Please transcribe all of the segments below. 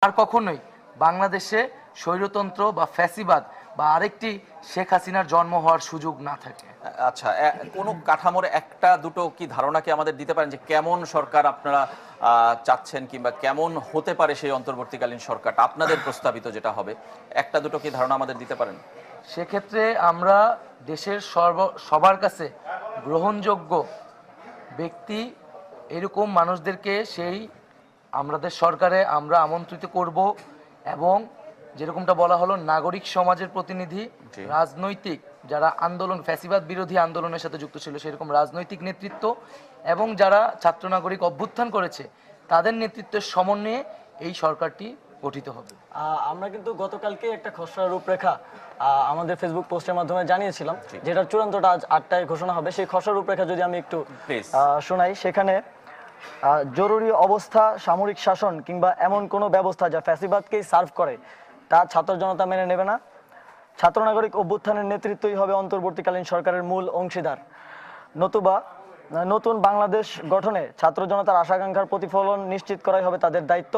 আর কখনোই বাংলাদেশে স্বৈরতন্ত্র বা ফ্যাসিবাদ বা আরেকটি শেখ হাসিনার জন্ম হওয়ার সুযোগ না থাকে। আচ্ছা, কোনো কাঠামোর একটা দুটো কি ধারণা কি আমাদের দিতে পারেন যে কেমন সরকার আপনারা চাচ্ছেন, কিংবা কেমন হতে পারে সেই অন্তর্বর্তীকালীন সরকারটা আপনাদের প্রস্তাবিত যেটা হবে, একটা দুটো কি ধারণা আমাদের দিতে পারেন? সেক্ষেত্রে আমরা দেশের সবার কাছে গ্রহণযোগ্য ব্যক্তি এরকম মানুষদেরকে আমাদের সরকারে আমরা আমন্ত্রিত করব, এবং যেরকমটা বলা হলো নাগরিক সমাজের প্রতিনিধি, রাজনৈতিক যারা আন্দোলন ফ্যাসিবাদ বিরোধী আন্দোলনের সাথে যুক্ত ছিল সেরকম রাজনৈতিক নেতৃত্ব, এবং যারা ছাত্র নাগরিক অভ্যুত্থান করেছে তাদের নেতৃত্বের সমন্বয়ে এই সরকারটি গঠিত হবে। আমরা কিন্তু গতকালকে একটা খসড়া রূপরেখা আমাদের ফেসবুক পোস্টের মাধ্যমে জানিয়েছিলাম, যেটার চূড়ান্তটা আজ 8টায় ঘোষণা হবে। সেই খসড়া রূপরেখা যদি আমি একটু শোনাই, সেখানে জরুরি অবস্থা, সামরিক শাসন কিংবা এমন কোনো ব্যবস্থা যা ফ্যাসিবাদকেই সার্ভ করে তা ছাত্র জনতা মেনে নেবে না। ছাত্র নাগরিক অভ্যুত্থানের নেতৃত্বই হবে অন্তর্বর্তীকালীন সরকারের মূল অংশীদার। নতুবা নতুন বাংলাদেশ গঠনে ছাত্র জনতার আশাকাঙ্ক্ষার প্রতিফলন নিশ্চিত করাই হবে তাদের দায়িত্ব।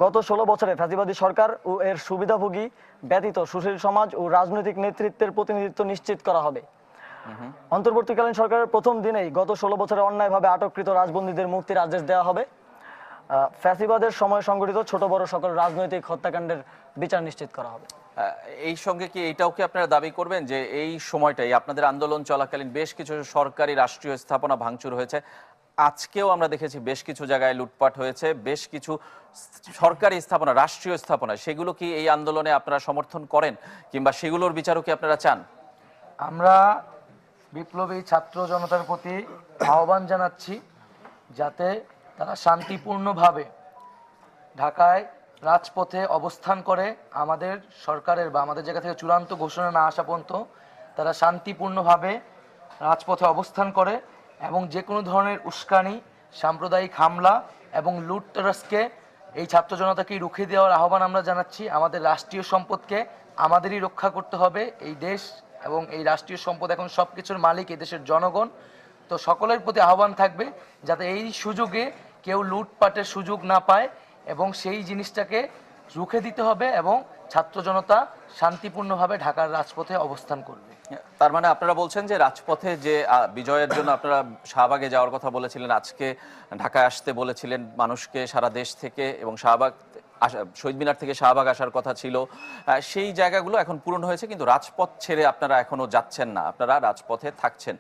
গত 16 বছরে ফ্যাসিবাদী সরকার ও এর সুবিধাভোগী ব্যতীত সুশীল সমাজ ও রাজনৈতিক নেতৃত্বের প্রতিনিধিত্ব নিশ্চিত করা হবে। অন্তর্বর্তীকালীন সরকারের প্রথম দিনেই গত 16 বছরে অন্যায়ভাবে আটককৃত রাজবন্দীদের মুক্তির আদেশ দেওয়া হবে। ফ্যাসিবাদের সময় সংগঠিত ছোট বড় সকল রাজনৈতিক হত্যাকাণ্ডের বিচার নিশ্চিত করা হবে। এই সঙ্গে কি এটাও কি আপনারা দাবি করবেন যে এই সময়টাই আপনাদের আন্দোলন চলাকালীন বেশ কিছু সরকারি রাষ্ট্রীয় স্থাপনা ভাঙচুর হয়েছে, আজকেও আমরা দেখেছি বেশ কিছু জায়গায় লুটপাট হয়েছে, বেশ কিছু সরকারি স্থাপনা, রাষ্ট্রীয় স্থাপনা, সেগুলো কি এই আন্দোলনে আপনারা সমর্থন করেন, কিংবা সেগুলোর বিচারও কি আপনারা চান? আমরা বিপ্লবী ছাত্র জনতার প্রতি আহ্বান জানাচ্ছি যাতে তারা শান্তিপূর্ণভাবে ঢাকায় রাজপথে অবস্থান করে, আমাদের সরকারের বা আমাদের জায়গা থেকে চূড়ান্ত ঘোষণা না আসা পর্যন্ত তারা শান্তিপূর্ণভাবে রাজপথে অবস্থান করে, এবং যে কোনো ধরনের উস্কানি, সাম্প্রদায়িক হামলা এবং লুটতরাজকে এই ছাত্র জনতাকে রুখে দেওয়ার আহ্বান আমরা জানাচ্ছি। আমাদের রাষ্ট্রীয় সম্পদকে আমাদেরই রক্ষা করতে হবে। এই দেশ এবং এই রাষ্ট্রীয় সম্পদ এখন সব কিছুর মালিক এই দেশের জনগণ। তো সকলের প্রতি আহ্বান থাকবে যাতে এই সুযোগে কেউ লুটপাটের সুযোগ না পায়, এবং সেই জিনিসটাকে রুখে দিতে হবে, এবং ছাত্র জনতা শান্তিপূর্ণভাবে ঢাকার রাজপথে অবস্থান করবে। তার মানে আপনারা বলছেন যে রাজপথে যে বিজয়ের জন্য আপনারা শাহবাগে যাওয়ার কথা বলেছিলেন, আজকে ঢাকায় আসতে বলেছিলেন মানুষকে সারা দেশ থেকে, এবং শাহবাগ শহীদ মিনার থেকে শাহবাগ আসার কথা ছিল, সেই জায়গাগুলো এখন পূরণ হয়েছে, কিন্তু রাজপথ ছেড়ে আপনারা এখনো যাচ্ছেন না, আপনারা রাজপথে থাকছেন।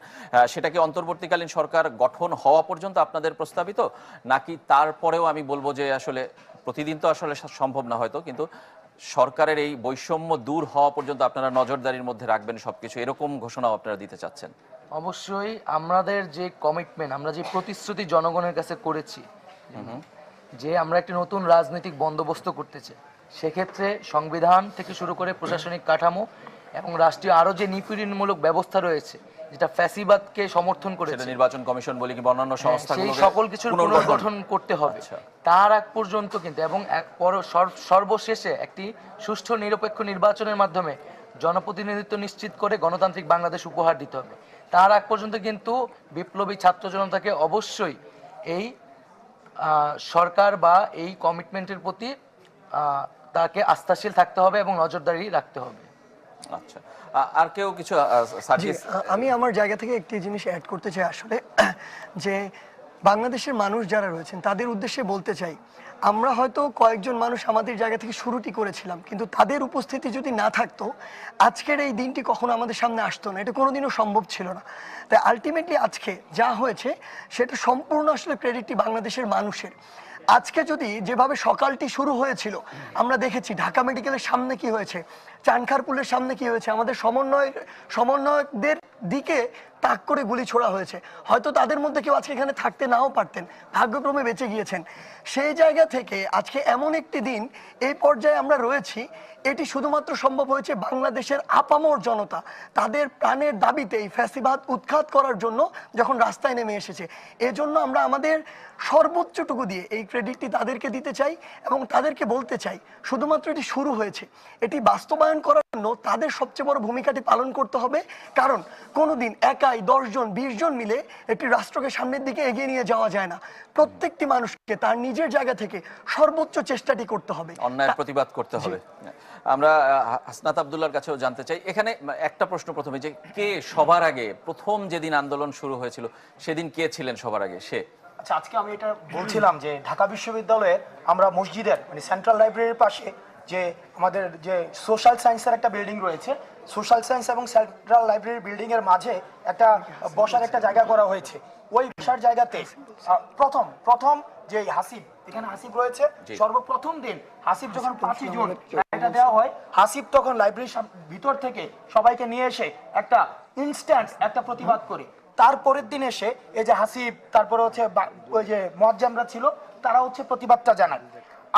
সেটা কি অন্তর্বর্তীকালীন সরকার গঠন হওয়া পর্যন্ত আপনাদের প্রস্তাবিত, নাকি তারপরেও আমি বলবো যে আসলে প্রতিদিন তো আসলে সম্ভব না হয়তো, কিন্তু সরকারের এই বৈষম্য দূর হওয়া পর্যন্ত আপনারা নজরদারির মধ্যে রাখবেন সবকিছু, এরকম ঘোষণাও আপনারা দিতে চাচ্ছেন? অবশ্যই আমাদের যে কমিটমেন্ট, আমরা যে প্রতিশ্রুতি জনগণের কাছে করেছি যে আমরা একটি নতুন রাজনৈতিক বন্দোবস্ত করতে চাই, সেক্ষেত্রে সংবিধান থেকে শুরু করে প্রশাসনিক কাঠামো এবং রাষ্ট্রীয় আরো যে নিপীড়নমূলক ব্যবস্থা রয়েছে যেটা ফ্যাসিবাদকে সমর্থন করেছে, নির্বাচন কমিশন বলি কিংবা অন্যান্য সংস্থা, সেই সকল কিছুর পুনর্গঠন করতে হবে। তার আগ পর্যন্ত কিন্তু, এবং সর্বশেষে একটি সুষ্ঠু নিরপেক্ষ নির্বাচনের মাধ্যমে জনপ্রতিনিধিত্ব নিশ্চিত করে গণতান্ত্রিক বাংলাদেশ উপহার দিতে হবে। তার আগ পর্যন্ত কিন্তু বিপ্লবী ছাত্র জনতাকে অবশ্যই এই সরকার বা এই কমিটমেন্টের প্রতি তাকে আস্থাশীল থাকতে হবে এবং নজরদারি রাখতে হবে। আচ্ছা, আর কেউ কিছু? আমি আমার জায়গা থেকে একটি জিনিস অ্যাড করতে চাই, আসলে যে বাংলাদেশের মানুষ যারা রয়েছেন তাদের উদ্দেশ্যে বলতে চাই, আমরা হয়তো কয়েকজন মানুষ আমাদের জায়গা থেকে শুরুটি করেছিলাম, কিন্তু তাদের উপস্থিতি যদি না থাকতো আজকের এই দিনটি কখনো আমাদের সামনে আসতো না, এটা কোনোদিনও সম্ভব ছিল না। তাই আলটিমেটলি আজকে যা হয়েছে সেটা সম্পূর্ণ আসলে ক্রেডিটটি বাংলাদেশের মানুষের। আজকে যদি যেভাবে সকালটি শুরু হয়েছিল, আমরা দেখেছি ঢাকা মেডিকেলের সামনে কি হয়েছে, চানখারপুলের সামনে কি হয়েছে, আমাদের সমন্বয়কদের দিকে তাক করে গুলি ছোড়া হয়েছে। হয়তো তাদের মধ্যে কেউ আজকে এখানে থাকতে নাও পারতেন, ভাগ্যক্রমে বেঁচে গিয়েছেন। সেই জায়গা থেকে আজকে এমন একটি দিন এই পর্যায়ে আমরা রয়েছি, এটি শুধুমাত্র সম্ভব হয়েছে বাংলাদেশের আপামর জনতা তাদের প্রাণের দাবিতে এই ফ্যাসিবাদ উৎখাত করার জন্য যখন রাস্তায় নেমে এসেছে। এজন্য আমরা আমাদের সর্বোচ্চটুকু দিয়ে এই ক্রেডিটটি তাদেরকে দিতে চাই, এবং তাদেরকে বলতে চাই শুধুমাত্র এটি শুরু হয়েছে, এটি বাস্তবায়ন করার জন্য তাদের সবচেয়ে বড় ভূমিকাটি পালন করতে হবে। কারণ কোনোদিন একা ভাই 10 জন 20 জন মিলে একটি রাষ্ট্রকে সামনের দিকে এগিয়ে নিয়ে যাওয়া যায় না। প্রত্যেকটি মানুষকে তার নিজের জায়গা থেকে সর্বোচ্চ চেষ্টাটি করতে হবে, অন্যায়ের প্রতিবাদ করতে হবে। আমরা হাসনাত আব্দুল্লাহর কাছেও জানতে চাই, এখানে একটা প্রশ্ন প্রথমে, যে কে সবার আগে প্রথম যেদিন আন্দোলন শুরু হয়েছিল সেদিন কে ছিলেন সবার আগে? সে আচ্ছা, আজকে আমি এটা বলছিলাম যে ঢাকা বিশ্ববিদ্যালয়ের আমরা মসজিদের মানে সেন্ট্রাল লাইব্রেরির পাশে যে আমাদের যে সোশ্যাল সায়েন্সের একটা বিল্ডিং রয়েছে, সোশ্যাল সায়েন্স এবং সেন্ট্রাল লাইব্রেরি বিল্ডিং এর মাঝে একটা বসার একটা জায়গা করা হয়েছে। ওই বসার জায়গাতে প্রথম যে হাসিব, এখানে হাসিব রয়েছে, সর্বপ্রথম দিন হাসিব যখন 5 জুন এটা দেওয়া হয়, হাসিব তখন লাইব্রেরির ভিতর থেকে সবাইকে নিয়ে এসে একটা ইনস্ট্যান্ট একটা প্রতিবাদ করে। তারপরের দিন এসে এই যে হাসিব, তারপরে হচ্ছে ওই যে মুয়াজ্জামরা ছিল, তারা হচ্ছে প্রতিবাদটা জানান।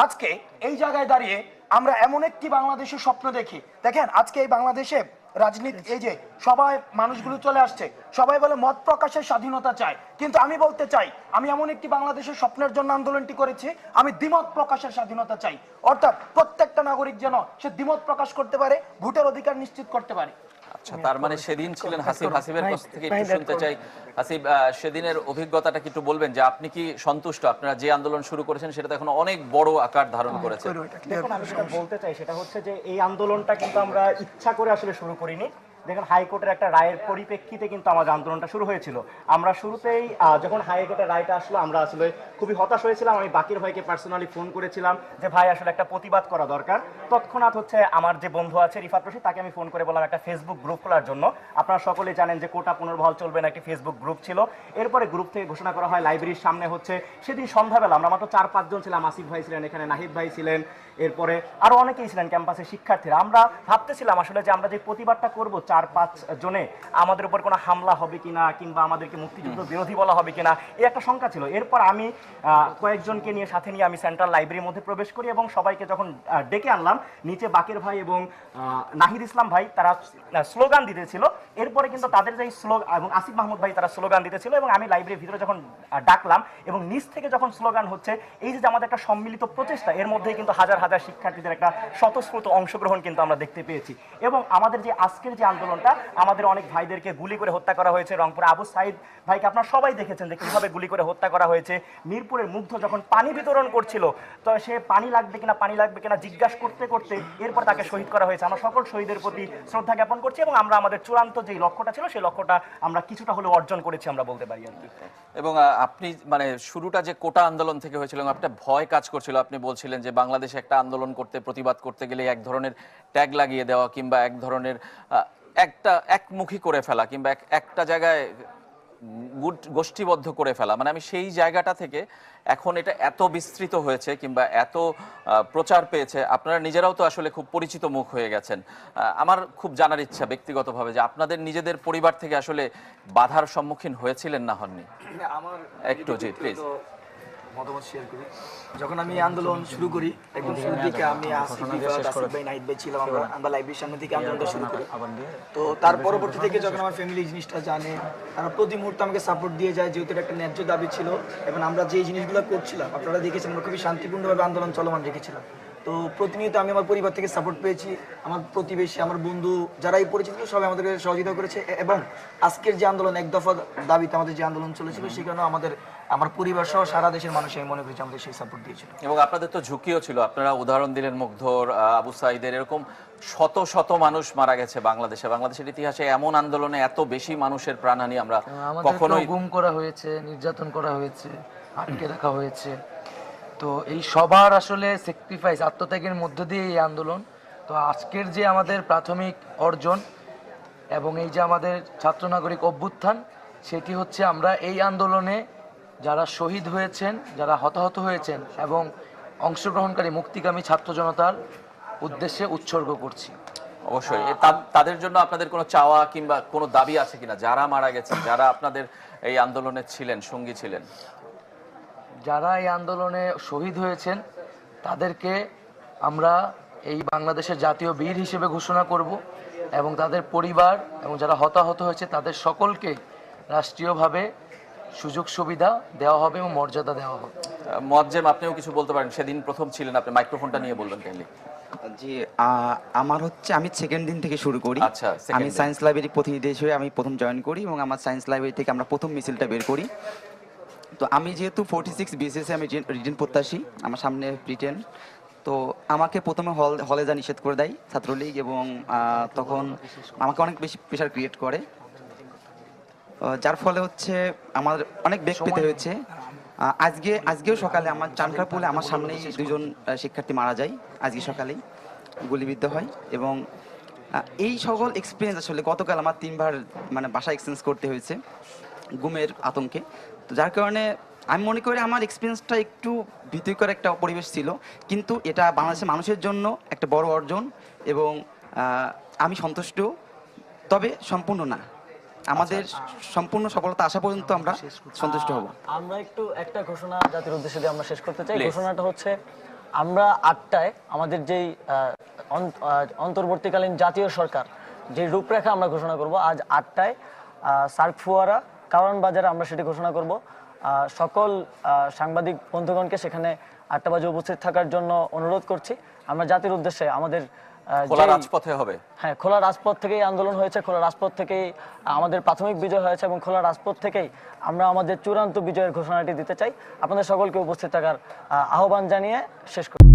আজকে এই জায়গায় দাঁড়িয়ে আমরা এমন একটি বাংলাদেশের স্বপ্ন দেখি। দেখেন আজকে এই বাংলাদেশে রাজনীতি, এই যে সবাই মানুষগুলো চলে আসছে, সবাই বলে মত প্রকাশের স্বাধীনতা চায়, কিন্তু আমি বলতে চাই আমি এমন একটি বাংলাদেশের স্বপ্নের জন্য আন্দোলনটি করেছি, আমি দ্বিমত প্রকাশের স্বাধীনতা চাই। অর্থাৎ প্রত্যেকটা নাগরিক যেন সে দ্বিমত প্রকাশ করতে পারে, ভোটের অধিকার নিশ্চিত করতে পারে। আচ্ছা, তার মানে সেদিন ছিলেন হাসিব। হাসিবের কাছ থেকে একটু শুনতে চাই। হাসিব, সেদিনের অভিজ্ঞতাটা কি একটু বলবেন, যে আপনি কি সন্তুষ্ট? আপনারা যে আন্দোলন শুরু করেছেন সেটা তো এখন অনেক বড় আকার ধারণ করেছে। দেখুন, আমি যেটা বলতে চাই সেটা হচ্ছে যে এই আন্দোলনটা কিন্তু আমরা ইচ্ছা করে আসলে শুরু করিনি। দেখুন, হাইকোর্টের একটা রায়ের পরিপ্রেক্ষিতে কিন্তু আমাদের আন্দোলনটা শুরু হয়েছিল। আমরা শুরুতেই যখন হাইকোর্টের রায়টা আসলো, আমরা আসলে খুবই হতাশ হয়েছিলাম। আমি বাকির ভাইকে পার্সোনালি ফোন করেছিলাম যে ভাই আসলে একটা প্রতিবাদ করা দরকার। তৎক্ষণাৎ হচ্ছে আমার যে বন্ধু আছে রিফাত রশিদ, তাকে আমি ফোন করে বললাম একটা ফেসবুক গ্রুপ খোলার জন্য। আপনারা সকলেই জানেন যে কোটা পুনর্বহাল চলবে না, একটি ফেসবুক গ্রুপ ছিল। এরপরে গ্রুপ থেকে ঘোষণা করা হয় লাইব্রেরির সামনে হচ্ছে সেদিন সন্ধ্যাবেলা আমরা মাত্র 4-5 জন ছিলাম। আসিফ ভাই ছিলেন এখানে, নাহিদ ভাই ছিলেন, এরপরে আরো অনেকেই ছিলেন ক্যাম্পাসের শিক্ষার্থীরা। আমরা ভাবতেছিলাম আসলে যে আমরা যে প্রতিবাদটা করব 4-5 জনে, আমাদের উপর কোনো হামলা হবে কিনা, কিংবা আমাদেরকে মুক্তিযুদ্ধ বিরোধী বলা হবে কিনা, এই একটা শঙ্কা ছিল। এরপর আমি কয়েকজনকে নিয়ে সাথে নিয়ে আমি সেন্ট্রাল লাইব্রেরির মধ্যে প্রবেশ করি এবং সবাইকে যখন ডেকে আনলাম, নিচে বাকের ভাই এবং নাহিদ ইসলাম ভাই তারা স্লোগান দিতেছিল। এরপরে কিন্তু তাদের যে স্লোগান, এবং আসিফ মাহমুদ ভাই তারা স্লোগান দিতেছিল, এবং আমি লাইব্রেরির ভিতরে যখন ডাকলাম এবং নিচ থেকে যখন স্লোগান হচ্ছে, এই যে আমাদের একটা সম্মিলিত প্রচেষ্টা, এর মধ্যেই কিন্তু হাজার হাজার শিক্ষার্থীদের একটা স্বতঃস্ফূর্ত অংশগ্রহণ কিন্তু আমরা দেখতে পেয়েছি। এবং আমাদের যে আজকের যে আন্দোলনটা, আমাদের অনেক ভাইদেরকে গুলি করে হত্যা করা হয়েছে। রংপুরে আবু সাইদ ভাইকে আপনারা সবাই দেখেছেন যে কিভাবে গুলি করে হত্যা করা হয়েছে। মিরপুরের মুগ্ধ যখন পানি বিতরণ করছিল, তো সে পানি লাগবে কিনা জিজ্ঞাসা করতে করতে এরপর তাকে শহীদ করা হয়েছে। আমরা সকল শহীদের প্রতি শ্রদ্ধা জ্ঞাপন করছি এবং আমরা আমাদের চূড়ান্ত যে লক্ষ্যটা ছিল সেই লক্ষ্যটা আমরা কিছুটা হলেও অর্জন করেছি, আমরা বলতে পারি আর কি। এবং আপনি মানে শুরুটা যে কোটা আন্দোলন থেকে হয়েছিল, একটা ভয় কাজ করছিল। আপনি বলছিলেন যে বাংলাদেশে একটা আন্দোলন করতে, প্রতিবাদ করতে গেলে এক ধরনের ট্যাগ লাগিয়ে দেওয়া, কিংবা এক ধরনের একটা একমুখী করে ফেলা, কিংবা একটা জায়গায় গোষ্ঠীবদ্ধ করে ফেলা। মানে আমি সেই জায়গাটা থেকে এখন এটা এত বিস্তৃত হয়েছে, কিংবা এত প্রচার পেয়েছে, আপনারা নিজেরাও তো আসলে খুব পরিচিত মুখ হয়ে গেছেন। আমার খুব জানার ইচ্ছা ব্যক্তিগতভাবে, যে আপনাদের নিজেদের পরিবার থেকে আসলে বাধার সম্মুখীন হয়েছিলেন না হননি? আমার একটু জি প্লিজ মতামত শেয়ার করি। যখন আমি আন্দোলন শুরু করি, একদম শুরুর দিকে আমি আসিফ ভাই, নাহিদ ভাই ছিলাম, আমরা লাইব্রেরির সামনে থেকে আন্দোলনটা শুরু করি। তো তার পরবর্তী থেকে যখন আমার ফ্যামিলি জিনিসটা জানে, তারা প্রতি মুহূর্তে আমাকে সাপোর্ট দিয়ে যায়, যেহেতু এটা একটা ন্যায্য দাবি ছিল। এবং আমরা যে জিনিসগুলো করছিলাম, আপনারা দেখেছেন, আমরা খুবই শান্তিপূর্ণভাবে আন্দোলন চলমান রেখেছিলাম। তো প্রতিনিয়ত আমি আমার পরিবার থেকে সাপোর্ট পেয়েছি, আমার প্রতিবেশী, আমার বন্ধু যারাই পরিচিত সবাই আমাদেরকে সহযোগিতা করেছে। এবং আজকের যে আন্দোলন, এক দফা দাবিতে আমাদের যে আন্দোলন চলেছিল, সেখানেও আমার পরিবার সহ সারা দেশের মানুষ আমি মনে করেছি আমাদের সেই সাপোর্ট দিয়েছিল। এবং আপনাদের তো ঝুঁকিও ছিল। আপনারা উদাহরণ দিলেন মুগ্ধর, আবু সাইদের, এরকম শত শত মানুষ মারা গেছে বাংলাদেশে। বাংলাদেশের ইতিহাসে এমন আন্দোলনে এত বেশি মানুষের প্রাণহানি আমরা কখনোই, গুম করা হয়েছে, নির্যাতন করা হয়েছে, আটকে রাখা হয়েছে। তো এই সবার আসলে স্যাক্রিফাইস, আত্মত্যাগের মধ্য দিয়ে এই আন্দোলন। তো আজকের যে আমাদের প্রাথমিক অর্জন এবং এই যে আমাদের ছাত্র নাগরিক অভ্যুত্থান, সেটি হচ্ছে আমরা এই আন্দোলনে যারা শহীদ হয়েছেন, যারা হতাহত হয়েছেন এবং অংশগ্রহণকারী মুক্তিকামী ছাত্র জনতার উদ্দেশ্যে উৎসর্গ করছি। অবশ্যই তাদের জন্য আপনাদের কোনো চাওয়া কিংবা কোনো দাবি আছে কিনা, যারা মারা গেছেন, যারা আপনাদের এই আন্দোলনে ছিলেন, সঙ্গী ছিলেন? যারা এই আন্দোলনে শহীদ হয়েছেন তাদেরকে আমরা এই বাংলাদেশের জাতীয় বীর হিসেবে ঘোষণা করব, এবং তাদের পরিবার এবং যারা হতাহত হয়েছে তাদের সকলকে রাষ্ট্রীয়ভাবে সুযোগ সুবিধা দেওয়া হবে এবং মর্যাদা দেওয়া হবে। মোয়াজ্জেম, আপনিও কিছু বলতে পারেন, সেদিন প্রথম ছিলেন, আপনি মাইক্রোফোনটা নিয়ে বলবেন কাইন্ডলি। জি, আমার হচ্ছে আমি সেকেন্ড দিন থেকে শুরু করি। আচ্ছা, second আমি দিন। সায়েন্স লাইব্রেরি প্রতিনিধি হিসেবে আমি প্রথম জয়েন করি এবং আমার সায়েন্স লাইব্রেরি থেকে আমরা প্রথম মিছিলটা বের করি। তো আমি যেহেতু 46 বিএসএসে আমি রিটেন প্রত্যাশী, আমার সামনে রিটেন, তো আমাকে প্রথমে হলে যা নিষেধ করে দেয় ছাত্রলীগ এবং তখন আমাকে অনেক বেশি প্রেশার ক্রিয়েট করে, যার ফলে হচ্ছে আমার অনেক বেগ পেতে হয়েছে। আজকেও সকালে আমার চানখার পুলে আমার সামনেই দুজন শিক্ষার্থী মারা যায়, আজকে সকালেই গুলিবিদ্ধ হয়। এবং এই সকল এক্সপিরিয়েন্স আসলে গতকাল আমার 3বার মানে বাসা এক্সচেঞ্জ করতে হয়েছে গুমের আতঙ্কে। তো যার কারণে আমি মনে করি আমার এক্সপিরিয়েন্সটা একটু ভীতিকর একটা পরিবেশ ছিল, কিন্তু এটা বাংলাদেশের মানুষের জন্য একটা বড় অর্জন এবং আমি সন্তুষ্ট, তবে সম্পূর্ণ না। আমাদের সম্পূর্ণ সফলতা আসা পর্যন্ত আমরা সন্তুষ্ট হব। আমরা একটু একটা ঘোষণা জাতির উদ্দেশ্যে দিয়ে আমরা শেষ করতে চাই। Please. ঘোষণাটা হচ্ছে, আমরা 8টায় আমাদের যেই অন্তর্বর্তীকালীন জাতীয় সরকার যে রূপরেখা আমরা ঘোষণা করব, আজ 8টায় সার্ক ফুয়ারা কারওয়ান বাজারে আমরা সেটি ঘোষণা করব। সকল সাংবাদিক বন্ধুগণকে সেখানে 8টা বাজে উপস্থিত থাকার জন্য অনুরোধ করছি। আমরা জাতির উদ্দেশ্যে আমাদের খোলা যেই- রাজপথে হবে। হ্যাঁ, খোলা রাজপথ থেকেই আন্দোলন হয়েছে, খোলা রাজপথ থেকেই আমাদের প্রাথমিক বিজয় হয়েছে এবং খোলা রাজপথ থেকেই আমরা আমাদের চূড়ান্ত বিজয়ের ঘোষণাটি দিতে চাই। আপনাদের সকলকে উপস্থিত থাকার আহ্বান জানিয়ে শেষ করি।